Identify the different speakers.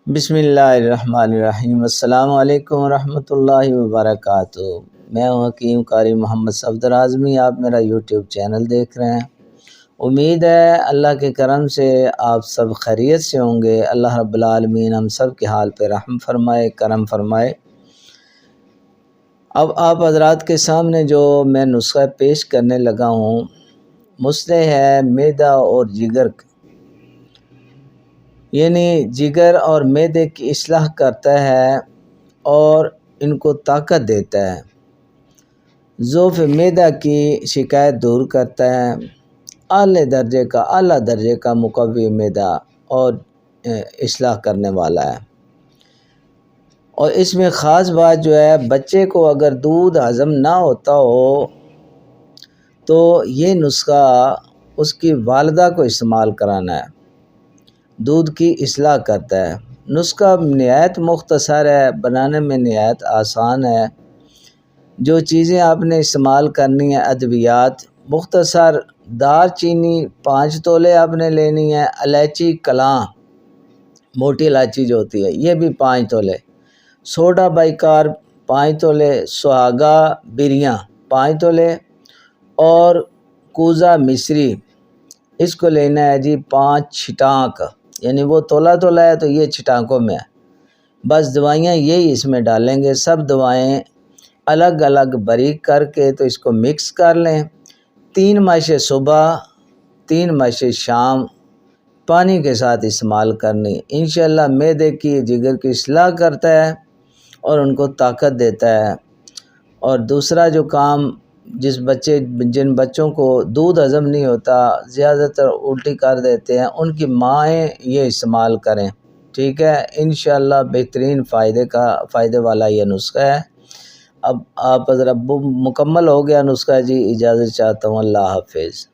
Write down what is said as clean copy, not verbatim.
Speaker 1: بسم اللہ الرحمن الرحیم۔ السلام علیکم ورحمۃ اللہ وبرکاتہ۔ میں ہوں حکیم قاری محمد صفدر اعظمی۔ آپ میرا یوٹیوب چینل دیکھ رہے ہیں۔ امید ہے اللہ کے کرم سے آپ سب خیریت سے ہوں گے۔ اللہ رب العالمین ہم سب کے حال پہ رحم فرمائے، کرم فرمائے۔ اب آپ حضرات کے سامنے جو میں نسخہ پیش کرنے لگا ہوں، مسئلہ ہے معدہ اور جگر کا، یعنی جگر اور معدے کی اصلاح کرتا ہے اور ان کو طاقت دیتا ہے، ضعف معدہ کی شکایت دور کرتا ہے، اعلیٰ درجے کا مقوی معدہ اور اصلاح کرنے والا ہے۔ اور اس میں خاص بات جو ہے، بچے کو اگر دودھ ہضم نہ ہوتا ہو تو یہ نسخہ اس کی والدہ کو استعمال کرانا ہے، دودھ کی اصلاح کرتا ہے۔ نسخہ نہایت مختصر ہے، بنانے میں نہایت آسان ہے۔ جو چیزیں آپ نے استعمال کرنی ہیں، ادویات مختصر: دار چینی 5 تولے آپ نے لینی ہے، الائچی کلاں موٹی الائچی جو ہوتی ہے یہ بھی 5 تولے، سوڈا بائیکار 5 تولے، سہاگا بریاں 5 تولے اور کوزہ مصری اس کو لینا ہے جی 5 چھٹانک، یعنی وہ تولا ہے تو یہ چھٹانکوں میں ہے۔ بس دوائیاں یہی اس میں ڈالیں گے، سب دوائیں الگ الگ باریک کر کے تو اس کو مکس کر لیں۔ 3 مشق صبح، 3 مشق شام پانی کے ساتھ استعمال کرنی، انشاءاللہ معدے کی جگر کی اصلاح کرتا ہے اور ان کو طاقت دیتا ہے۔ اور دوسرا جو کام، جن بچوں کو دودھ ہضم نہیں ہوتا، زیادہ تر الٹی کر دیتے ہیں، ان کی مائیں یہ استعمال کریں، ٹھیک ہے؟ انشاءاللہ بہترین فائدے والا یہ نسخہ ہے۔ اب آپ حضرات مکمل ہو گیا نسخہ جی، اجازت چاہتا ہوں، اللہ حافظ۔